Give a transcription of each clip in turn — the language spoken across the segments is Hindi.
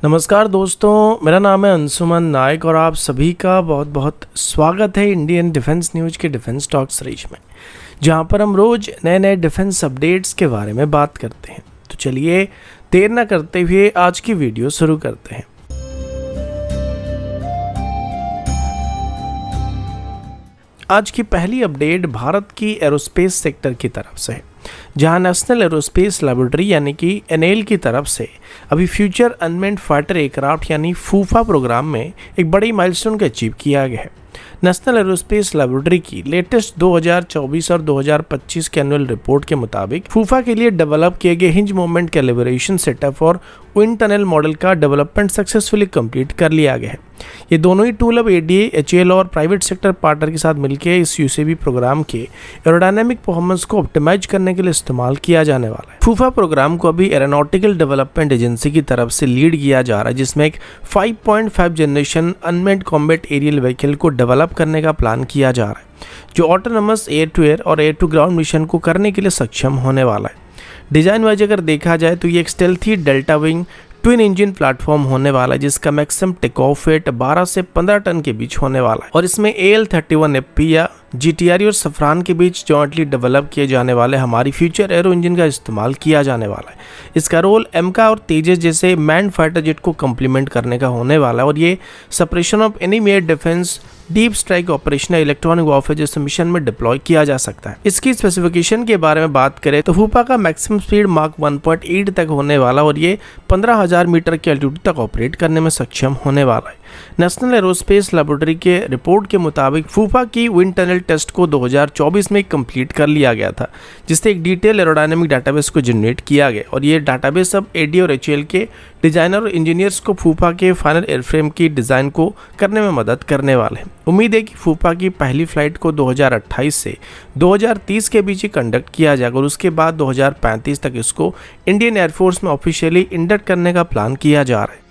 नमस्कार दोस्तों, मेरा नाम है अंशुमन नायक और आप सभी का बहुत बहुत स्वागत है इंडियन डिफेंस न्यूज के डिफेंस टॉक सीरीज में, जहां पर हम रोज नए नए डिफेंस अपडेट्स के बारे में बात करते हैं। तो चलिए देर न करते हुए आज की वीडियो शुरू करते हैं। आज की पहली अपडेट भारत की एरोस्पेस सेक्टर की तरफ से है, जहां नेशनल एरोस्पेस लेबोरेटरी यानी कि एनएल की तरफ से अभी फ्यूचर अनमैन्ड फाइटर एयरक्राफ्ट यानी फूफा प्रोग्राम में एक बड़ी माइलस्टोन को अचीव किया गया है। नेशनल एरोस्पेस लेबोरेटरी की लेटेस्ट 2024 और 2025 के एनुअल रिपोर्ट के मुताबिक फूफा के लिए डेवलप किए गए हिंज मूवमेंट कैलिब्रेशन सेटअप और विंड टनल मॉडल का डेवलपमेंट सक्सेसफुली कंप्लीट कर लिया गया है। ये दोनों ही टूल अब एडीए, एचएएल और प्राइवेट सेक्टर पार्टनर के साथ मिलकर इस यूसीबी प्रोग्राम के एरोडायनामिक परफॉर्मेंस को ऑप्टिमाइज करने के लिए इस्तेमाल किया जाने वाला है। फूफा प्रोग्राम को अभी एरोनॉटिकल डेवलपमेंट एजेंसी की तरफ से लीड किया जा रहा है, जिसमें एक 5.5 generation unmanned combat aerial vehicle को डेवलप करने का प्लान किया जा रहा है, जो ऑटोनमस एयर टू एयर और एयर टू ग्राउंड मिशन को करने के लिए सक्षम होने वाला है। डिजाइन वाइज अगर देखा जाए तो ये एक stealthy delta wing twin engine platform होने वाला है, जिसका मैक्सिमम टेक ऑफ वेट 12 से 15 टन के बीच होने वाला है और इसमें AL-31FP या GTRE और सफरान के बीच जॉइंटली डेवलप किए जाने वाले हमारी फ्यूचर एरो इंजन का इस्तेमाल किया जाने वाला है। इसका रोल एमका और तेजस जैसे मैन्ड फाइटर जेट को कंप्लीमेंट करने का होने वाला है और ये separation of enemy air defence, deep strike operation, electronic warfare जैसे मिशन में डिप्लॉय किया जा सकता है। इसकी स्पेसिफिकेशन के बारे में बात करें तो फूफा का मैक्सिमम स्पीड मार्क 1.8 तक होने वाला और ये 15,000 मीटर की एल्टीट्यूड तक ऑपरेट करने में सक्षम होने वाला है। नेशनल एरोस्पेस लेबोरेटरी के रिपोर्ट के मुताबिक फूफा की विंड टनल टेस्ट को 2024 में कंप्लीट कर लिया गया था, जिससे एक डिटेल एरोडायनामिक डाटाबेस को जनरेट किया गया और ये डाटाबेस अब एडी और एचएएल के डिजाइनर और इंजीनियर्स को फूफा के फाइनल एयरफ्रेम की डिज़ाइन को करने में मदद करने वाले हैं। उम्मीद है कि फूफा की पहली फ्लाइट को 2028 से 2030 के बीच ही कंडक्ट किया जाएगा और उसके बाद 2035 तक इसको इंडियन एयरफोर्स में ऑफिशियली इंडक्ट करने का प्लान किया जा रहा है।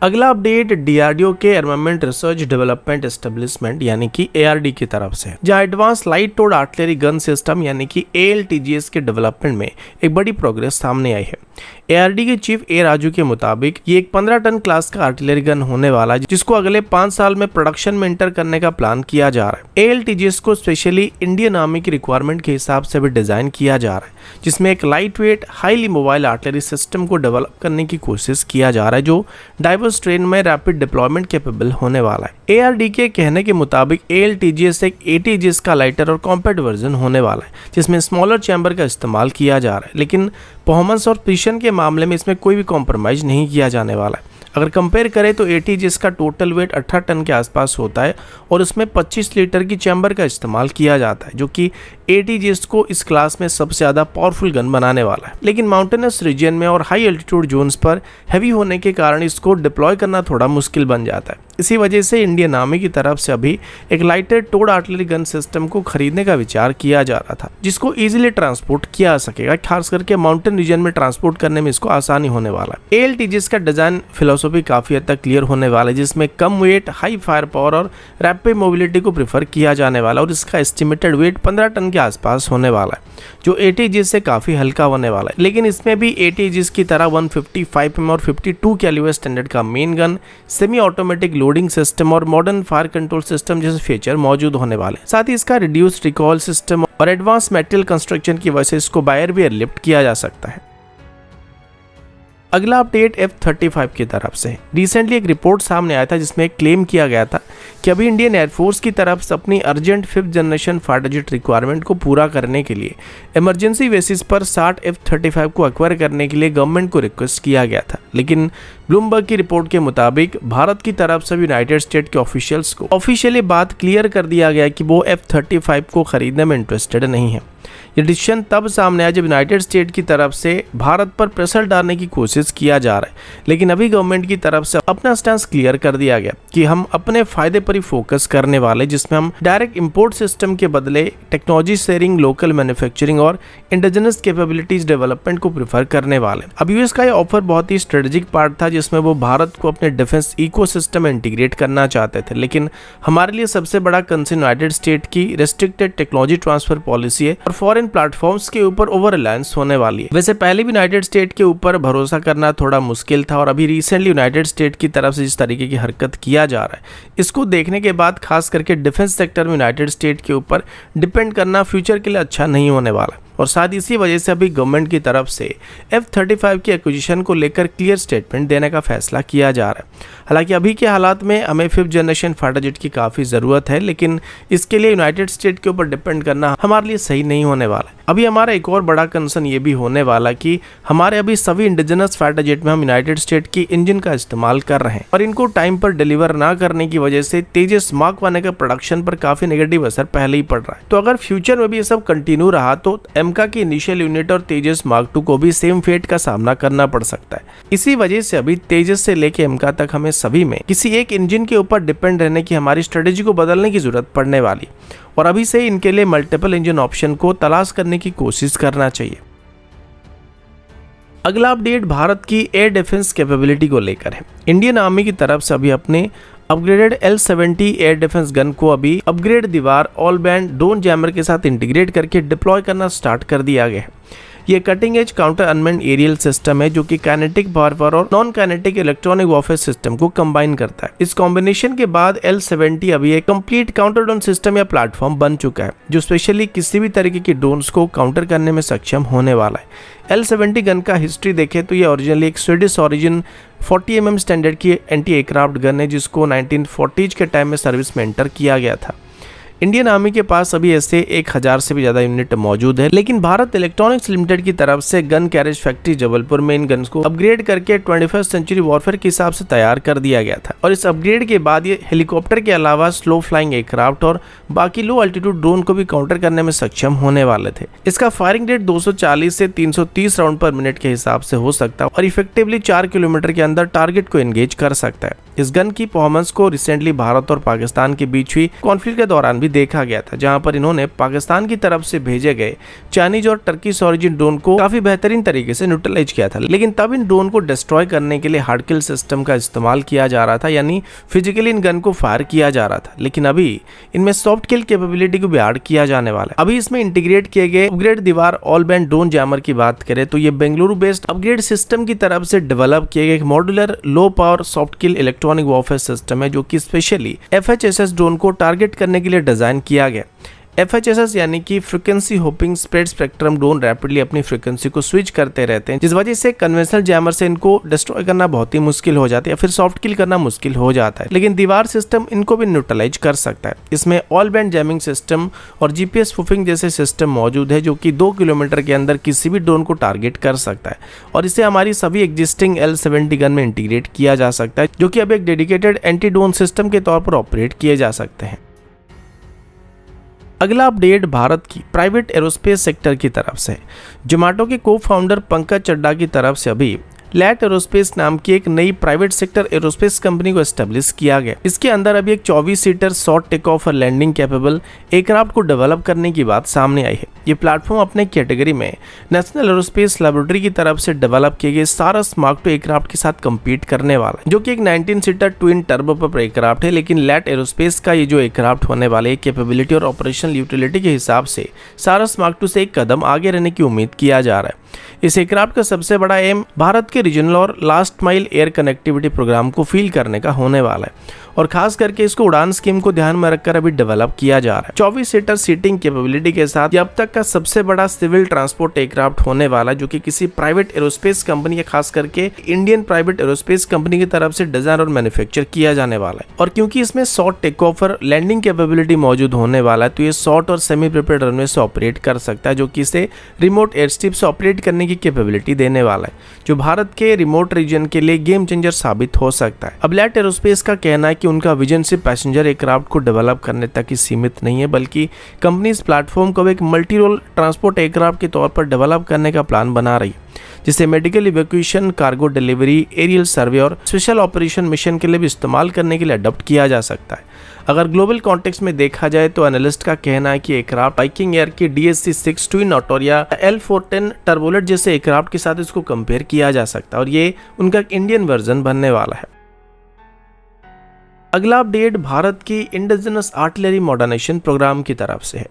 अगला अपडेट डीआरडीओ के आर्मामेंट रिसर्च डेवलपमेंट एस्टेब्लिशमेंट यानी कि एआरडी की तरफ से, जहां advance light towed artillery gun system यानी कि ALTGS के डेवलपमेंट में एक बड़ी प्रोग्रेस सामने आई है। एआरडी के चीफ ए राजू के मुताबिक ये एक 15 टन क्लास का आर्टिलरी गन होने वाला है, जिसको अगले 5 साल में प्रोडक्शन में एंटर करने का प्लान किया जा रहा है। ALTGS को स्पेशली इंडियन आर्मी की रिक्वायरमेंट के हिसाब से भी डिजाइन किया जा रहा है, जिसमें एक light weight highly mobile artillery system को डेवलप करने की कोशिश किया जा रहा है, जो डाइवर्स ट्रेन में रैपिड डिप्लॉयमेंट कैपेबल होने वाला है। एआरडी के कहने के मुताबिक ALTGS एक ATGS का लाइटर और कॉम्पैक्ट वर्जन होने वाला है, जिसमें स्मॉलर चैम्बर का इस्तेमाल किया जा रहा है, लेकिन परफॉर्मेंस और प्रिसिशन के मामले में इसमें कोई भी कॉम्प्रोमाइज नहीं किया जाने वाला है। अगर कंपेयर करें तो ATGS का टोटल वेट 18 टन के आसपास होता है और उसमें 25 लीटर की चैम्बर का इस्तेमाल किया जाता है, जो कि ATGS को इस क्लास में सबसे ज़्यादा पावरफुल गन बनाने वाला है। लेकिन माउंटेनस रीजन में और हाई एल्टीट्यूड जोन्स पर हैवी होने के कारण इसको डिप्लॉय करना थोड़ा मुश्किल बन जाता है। इसी वजह से इंडियन आर्मी की तरफ से अभी एक lighter towed artillery gun system को खरीदने का विचार किया जा रहा था, जिसको इजीली ट्रांसपोर्ट किया जा सकेगा। खास करके माउंटेन रीजन में ट्रांसपोर्ट करने में इसको आसानी होने वाला है। ALTGS का डिजाइन फिलोसॉफी काफी हद तक क्लियर होने वाला है, जिसमें कम वेट, हाई फायर पावर और रैपिड मोबिलिटी को प्रेफर किया जाने वाला और इसका एस्टिमेटेड वेट 15 टन के आसपास होने वाला है, जो ATGS से काफी हल्का होने वाला है। लेकिन इसमें भी ATGS की तरह 155 mm और 52 कैलिबर स्टैंडर्ड का main gun, semi automatic loading system और मॉडर्न फायर कंट्रोल सिस्टम जैसे फीचर मौजूद होने वाले। साथ ही इसका रिड्यूस्ड रिकॉल सिस्टम और एडवांस मेटेरियल कंस्ट्रक्शन की वजह से इसको बाय एयर भी एयरलिफ्ट किया जा सकता है। अगला अपडेट F-35 की तरफ से। रिसेंटली एक रिपोर्ट सामने आया था, जिसमें क्लेम किया गया था कि अभी इंडियन एयरफोर्स की तरफ से अपनी urgent 5th generation fighter jet requirement को पूरा करने के लिए इमरजेंसी बेसिस पर 60 F-35 को एक्वायर करने के लिए गवर्नमेंट को रिक्वेस्ट किया गया था। लेकिन ब्लूमबर्ग की रिपोर्ट के मुताबिक भारत की तरफ से यूनाइटेड स्टेट के ऑफिशियल्स को ऑफिशियली बात क्लियर कर दिया गया कि वो F-35 को खरीदने में इंटरेस्टेड नहीं है। ये डिसीजन तब सामने आया जब यूनाइटेड स्टेट की तरफ से भारत पर प्रेशर डालने की कोशिश किया जा रहा है, लेकिन अभी गवर्नमेंट की तरफ से अपना स्टैंड क्लियर कर दिया गया कि हम अपने फायदे पर ही फोकस करने वाले, जिसमें हम डायरेक्ट इंपोर्ट सिस्टम के बदले टेक्नोलॉजी शेयरिंग, लोकल मैन्युफैक्चरिंग और इंडिजिनस कैपेबिलिटीज डेवलपमेंट को प्रेफर करने वाले। अब यूएस का ये ऑफर बहुत ही स्ट्रेटेजिक पार्ट था, जिसमें वो भारत को अपने डिफेंस इकोसिस्टम में इंटीग्रेट करना चाहते थे। लेकिन हमारे लिए सबसे बड़ा कंसर्न यूनाइटेड स्टेट की रेस्ट्रिक्टेड टेक्नोलॉजी ट्रांसफर पॉलिसी है और फॉरेन प्लेटफॉर्म्स के ऊपर ओवर रिलायंस होने वाली है। वैसे पहले भी यूनाइटेड स्टेट के ऊपर भरोसा करना थोड़ा मुश्किल था और अभी रिसेंटली यूनाइटेड स्टेट की तरफ से जिस तरीके की हरकत किया जा रहा है, इसको देखने के बाद खास करके डिफेंस सेक्टर में यूनाइटेड स्टेट के ऊपर डिपेंड करना फ्यूचर के लिए अच्छा नहीं होने वाला और शायद इसी वजह से अभी गवर्नमेंट की तरफ से F-35 की एक्विजिशन को लेकर क्लियर स्टेटमेंट देने का फैसला किया जा रहा है। हालांकि अभी के हालात में हमें 5th जनरेशन फाइटर जेट की काफ़ी ज़रूरत है, लेकिन इसके लिए यूनाइटेड स्टेट के ऊपर डिपेंड करना हमारे लिए सही नहीं होने वाला है। अभी हमारा एक और बड़ा कंसर्न ये भी होने वाला कि हमारे अभी सभी इंडिजिनस फाइटर जेट में हम यूनाइटेड स्टेट की इंजन का इस्तेमाल कर रहे हैं और इनको टाइम पर डिलीवर ना करने की वजह से तेजस मार्क 1 के प्रोडक्शन पर काफ़ी नेगेटिव असर पहले ही पड़ रहा है। तो अगर फ्यूचर में भी ये सब कंटिन्यू रहा तो एमका की इनिशियल यूनिट और तेजस मार्क 2 को भी सेम फेट का सामना करना पड़ सकता है। इसी वजह से अभी तेजस से लेके एमका तक हमें सभी में किसी एक इंजन के ऊपर डिपेंड रहने की हमारी स्ट्रेटेजी को बदलने की जरूरत पड़ने वाली और अभी से इनके लिए मल्टीपल इंजन ऑप्शन को तलाश करने की कोशिश करना चाहिए। अगला अपडेट भारत की एयर डिफेंस कैपेबिलिटी को लेकर है। इंडियन आर्मी की तरफ से अभी अपने upgraded L-70 air defence gun को अभी अपग्रेड दीवार ऑल बैंड ड्रोन जैमर के साथ इंटीग्रेट करके डिप्लॉय करना स्टार्ट कर दिया गया है। ये cutting edge counter unmanned aerial system है जो कि काइनेटिक वारफेयर और non kinetic electronic warfare system को कंबाइन करता है। इस कॉम्बिनेशन के बाद L-70 अभी एक कंप्लीट काउंटर ड्रोन सिस्टम या प्लेटफॉर्म बन चुका है जो स्पेशली किसी भी तरीके की ड्रोन्स को काउंटर करने में सक्षम होने वाला है। L-70 गन का हिस्ट्री देखें तो ये ओरिजिनली एक स्वीडिश ओरिजिन 40 mm स्टैंडर्ड की एंटी एयरक्राफ्ट गन है जिसको 1940s के टाइम में सर्विस में एंटर किया गया था। इंडियन आर्मी के पास अभी ऐसे 1000 से भी ज़्यादा यूनिट मौजूद है, लेकिन भारत इलेक्ट्रॉनिक्स लिमिटेड की तरफ से गन कैरेज फैक्ट्री जबलपुर में इन गन्स को अपग्रेड करके 21st सेंचुरी वॉरफेयर के हिसाब से तैयार कर दिया गया था और इस अपग्रेड के बाद ये हेलीकॉप्टर के अलावा स्लो फ्लाइंग एयरक्राफ्ट और बाकी लो अल्टीट्यूड ड्रोन को भी काउंटर करने में सक्षम होने वाले थे। इसका फायरिंग रेट 240 से 330 राउंड पर मिनट के हिसाब से हो सकता है और इफेक्टिवली 4 किलोमीटर के अंदर टारगेट को एंगेज कर सकता है। इस गन की परफॉर्मेंस को रिसेंटली भारत और पाकिस्तान के बीच हुई कॉन्फ्लिक्ट के दौरान भी देखा गया था, जहां पर इन्होंने पाकिस्तान की तरफ से भेजे गए चाइनीज और टर्किश ओरिजिन ड्रोन को काफी बेहतरीन तरीके से न्यूट्रलाइज किया था। लेकिन तब इन ड्रोन को डिस्ट्रॉय करने के लिए हार्ड किल सिस्टम का इस्तेमाल किया जा रहा था, यानी फिजिकली इन गन को फायर किया जा रहा था। लेकिन अभी इनमें सॉफ्ट किल कैपेबिलिटी को भी ऐड किया जाने वाला है। अभी इसमें इंटीग्रेट किए गए अपग्रेड दीवार ऑल बैंड ड्रोन जैमर की बात करें तो ये बेंगलुरु बेस्ड अपग्रेड सिस्टम की तरफ से डेवलप किए गए मॉड्यूलर लो पावर सॉफ्ट किल इलेक्ट्रॉनिक वॉरफेयर सिस्टम है जो कि स्पेशली FHSS ड्रोन को टारगेट करने के लिए डिजाइन किया गया। FHSS यानी कि frequency hopping spread spectrum drone rapidly अपनी फ्रीक्वेंसी को स्विच करते रहते हैं, जिस वजह से कन्वेंशनल जैमर से इनको डिस्ट्रॉय करना बहुत ही मुश्किल हो जाता है या फिर सॉफ्ट किल करना मुश्किल हो जाता है। लेकिन दीवार सिस्टम इनको भी न्यूट्रलाइज कर सकता है। इसमें ऑल बैंड जैमिंग सिस्टम और GPS स्पूफिंग जैसे सिस्टम मौजूद है जो कि 2 किलोमीटर के अंदर किसी भी ड्रोन को टारगेट कर सकता है और इसे हमारी सभी एग्जिस्टिंग L-70 गन में इंटीग्रेट किया जा सकता है जो कि अब एक डेडिकेटेड एंटी ड्रोन सिस्टम के तौर पर ऑपरेट किए जा सकते हैं। अगला अपडेट भारत की प्राइवेट एरोस्पेस सेक्टर की तरफ से। जोमेटो के को फाउंडर पंकज चड्ढा की तरफ से अभी लैट एरोस्पेस नाम की एक नई प्राइवेट सेक्टर एरोस्पेस कंपनी को एस्टेब्लिश किया गया। इसके अंदर अभी एक 24 सीटर शॉर्ट टेक ऑफ और लैंडिंग कैपेबल एयरक्राफ्ट को डेवलप करने की बात सामने आई है। ये प्लेटफॉर्म अपने कैटेगरी में नेशनल एरोस्पेस लैबोरेटरी की तरफ से डेवलप किए गए सारस मार्क 2 एयरक्राफ्ट के साथ कम्पीट करने वाला है, जो कि एक 19 सीटर ट्विन टर्बोप्रोप एयरक्राफ्ट है। लेकिन लैट एरोस्पेस का ये जो एयरक्राफ्ट होने वाले कैपेबिलिटी और ऑपरेशनल यूटिलिटी के हिसाब से सारस मार्क 2 से एक कदम आगे रहने की उम्मीद किया जा रहा है। इस एयरक्राफ्ट का सबसे बड़ा एम भारत के रीजनल और last mile air connectivity programme को फील करने का होने वाला है और खास करके इसको उड़ान स्कीम को ध्यान में रखकर अभी डेवलप किया जा रहा है। 24 सीटर सीटिंग कैपेबिलिटी के साथ ये अब तक का सबसे बड़ा सिविल ट्रांसपोर्ट एयरक्राफ्ट होने वाला है जो कि किसी प्राइवेट एरोस्पेस कंपनी या खास करके इंडियन प्राइवेट एरोस्पेस कंपनी की तरफ से डिजाइन और मैन्युफैक्चर किया जाने वाला है। और क्योंकि इसमें शॉर्ट टेक ऑफ और लैंडिंग कैपेबिलिटी मौजूद होने वाला है तो ये शॉर्ट और सेमी प्रिपेयर्ड रनवे से ऑपरेट कर सकता है, जो कि इसे रिमोट एयर स्ट्रिप से ऑपरेट करने की कैपेबिलिटी देने वाला है, जो भारत के रिमोट रीजन के लिए गेम चेंजर साबित हो सकता है। अब लैट एरोस्पेस का कहना है कि उनका विजन सिर्फ पैसेंजर एयरक्राफ्ट को डेवलप करने तक ही सीमित नहीं है, बल्कि कंपनी इस प्लेटफॉर्म को एक मल्टी रोल ट्रांसपोर्ट एयरक्राफ्ट के तौर पर डेवलप करने का प्लान बना रही है, जिसे medical evacuation, cargo delivery, aerial survey और स्पेशल ऑपरेशन मिशन के लिए भी इस्तेमाल करने के लिए अडॉप्ट किया जा सकता है। अगर ग्लोबल कॉन्टेक्स्ट में देखा जाए तो एनालिस्ट का कहना है कि एयरक्राफ्ट वाइकिंग एयर की DSC-6 ट्विन ऑटर या L410 टर्बोलेट जैसे एयरक्राफ्ट के साथ इसको कंपेयर किया जा सकता है और ये उनका इंडियन वर्जन बनने वाला है। अगला अपडेट भारत की इंडिजिनस आर्टिलरी मॉडर्नाइजेशन प्रोग्राम की तरफ से है।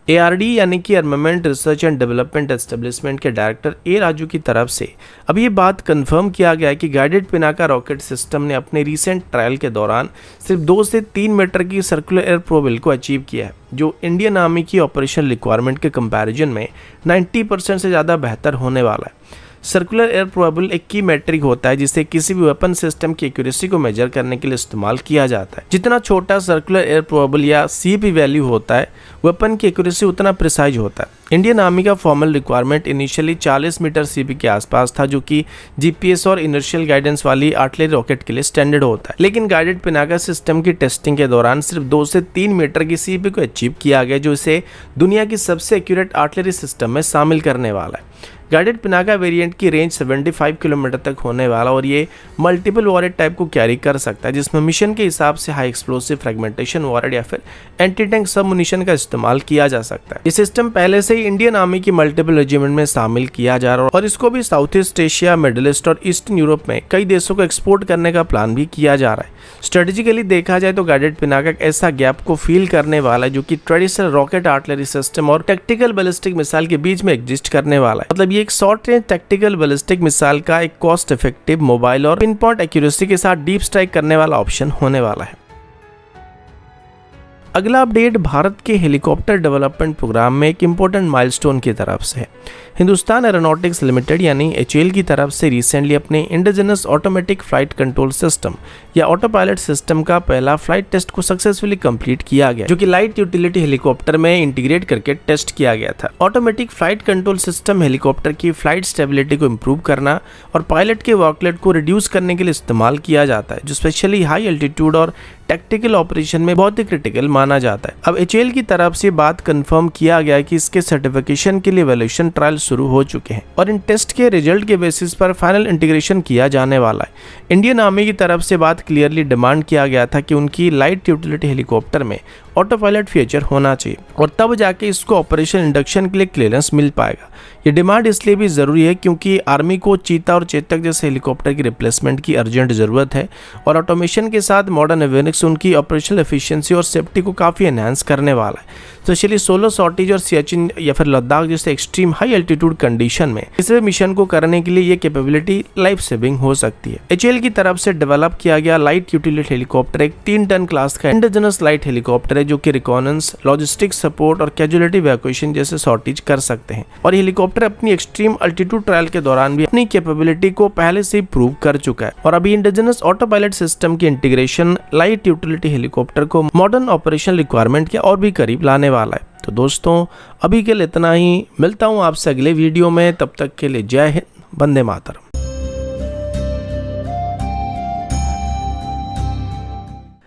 ARD यानी कि armament research and development establishment के डायरेक्टर ए राजू की तरफ से अब ये बात कंफर्म किया गया है कि गाइडेड पिनाका रॉकेट सिस्टम ने अपने रीसेंट ट्रायल के दौरान सिर्फ 2 से 3 मीटर की सर्कुलर एयर प्रोबेबल को अचीव किया है, जो इंडियन आर्मी की ऑपरेशन रिक्वायरमेंट के कंपैरिजन में 90% से ज़्यादा बेहतर होने वाला है। सर्कुलर एयर प्रोबेबल एक की मैट्रिक होता है जिसे किसी भी वेपन सिस्टम की एक्यूरेसी को मेजर करने के लिए इस्तेमाल किया जाता है। जितना छोटा सर्कुलर एयर प्रोबेबल या CP वैल्यू होता है, वेपन की एक्यूरेसी उतना प्रिसाइज होता है। इंडियन आर्मी का formal requirement initially 40 metre CP के आसपास था, जो कि GPS और इनर्शियल गाइडेंस वाली आर्टिलरी रॉकेट के लिए स्टैंडर्ड होता है। लेकिन गाइडेड पिनाका सिस्टम की टेस्टिंग के दौरान सिर्फ 2 से 3 मीटर की CP को अचीव किया गया, जो इसे दुनिया की सबसे एक्यूरेट आर्टिलरी सिस्टम में शामिल करने वाला है। गाइडेड पिनाका वेरिएंट की रेंज 75 किलोमीटर तक होने वाला और ये मल्टीपल वॉरेट टाइप को कैरी कर सकता है, जिसमें मिशन के हिसाब से हाई एक्सप्लोसिव फ्रेगमेंटेशन वॉरेट या फिर एंटी टैंक सब मुनिशन का इस्तेमाल किया जा सकता है। ये सिस्टम पहले से ही इंडियन आर्मी की मल्टीपल रेजिमेंट में शामिल किया जा रहा है और इसको भी south east Asia, middle east और ईस्टर्न यूरोप में कई देशों को एक्सपोर्ट करने का प्लान भी किया जा रहा है। स्ट्रेटेजिकली देखा जाए तो गाइडेड पिनाका एक ऐसा गैप को फील करने वाला है जो कि ट्रेडिशनल रॉकेट आर्टिलरी सिस्टम और टैक्टिकल बैलिस्टिक मिसाइल के बीच में एग्जिस्ट करने वाला है। मतलब ये एक short range tactical ballistic missile का एक कॉस्ट इफेक्टिव, मोबाइल और पिन पॉइंट एक्यूरेसी के साथ डीप स्ट्राइक करने वाला ऑप्शन होने वाला है। अगला अपडेट भारत के हेलीकॉप्टर डेवलपमेंट प्रोग्राम में एक इंपॉर्टेंट माइलस्टोन की तरफ से है। हिंदुस्तान एरोनॉटिक्स लिमिटेड यानी HAL की तरफ से रिसेंटली अपने indigenous automatic flight control system या ऑटो पायलट सिस्टम का पहला फ्लाइट टेस्ट को सक्सेसफुली कंप्लीट किया गया, जो कि लाइट यूटिलिटी हेलीकॉप्टर में इंटीग्रेट करके टेस्ट किया गया था। Automatic flight control system helicopter की फ्लाइट स्टेबिलिटी को इम्प्रूव करना और पायलट के वर्कलोड को रिड्यूस करने के लिए इस्तेमाल किया जाता है, जो स्पेशली हाई एल्टीट्यूड और टैक्टिकल ऑपरेशन में बहुत ही क्रिटिकल माना जाता है। अब HAL की तरफ से बात कंफर्म किया गया कि इसके सर्टिफिकेशन के लिए वैल्यूएशन ट्रायल शुरू हो चुके हैं और इन टेस्ट के रिजल्ट के बेसिस पर फाइनल इंटीग्रेशन किया जाने वाला है। इंडियन आर्मी की तरफ से बात क्लियरली डिमांड किया गया था कि उनकी लाइट यूटिलिटी हेलीकॉप्टर में ऑटो पायलट फीचर होना चाहिए और तब जाके इसको ऑपरेशन इंडक्शन के लिए क्लियरेंस मिल पाएगा। ये डिमांड इसलिए भी ज़रूरी है क्योंकि आर्मी को चीता और चेतक जैसे हेलीकॉप्टर की रिप्लेसमेंट की अर्जेंट ज़रूरत है और ऑटोमेशन के साथ मॉडर्न एवियोनिक्स उनकी ऑपरेशनल एफिशिएंसी और सेफ्टी को काफ़ी एनहांस करने वाला है। स्पेशली सोलो सॉर्टेज और सियाचिन या फिर लद्दाख जैसे एक्सट्रीम हाई एल्टीट्यूड कंडीशन में किसी भी मिशन को करने के लिए ये कैपेबिलिटी लाइफ सेविंग हो सकती है। HAL की तरफ से डेवलप किया गया लाइट यूटिलिटी हेलीकॉप्टर एक 3 टन क्लास का इंडिजिनस लाइट हेलीकॉप्टर है, जो कि रिकॉनेंस, लॉजिस्टिक सपोर्ट और कैजुअलिटी इवैक्यूएशन जैसे सॉर्टेज कर सकते हैं। और ये हेलीकॉप्टर अपनी एक्सट्रीम अल्टीट्यूड ट्रायल के दौरान भी अपनी कैपेबिलिटी को पहले से ही प्रूव कर चुका है और अभी इंडिजिनस ऑटो पायलट सिस्टम की इंटीग्रेशन लाइट यूटिलिटी हेलीकॉप्टर को मॉडर्न ऑपरेशन रिक्वायरमेंट के और भी करीब लाने वाला है। तो दोस्तों अभी के लिए इतना ही, मिलता हूँ आपसे अगले वीडियो में, तब तक के लिए जय हिंद, वंदे मातरम।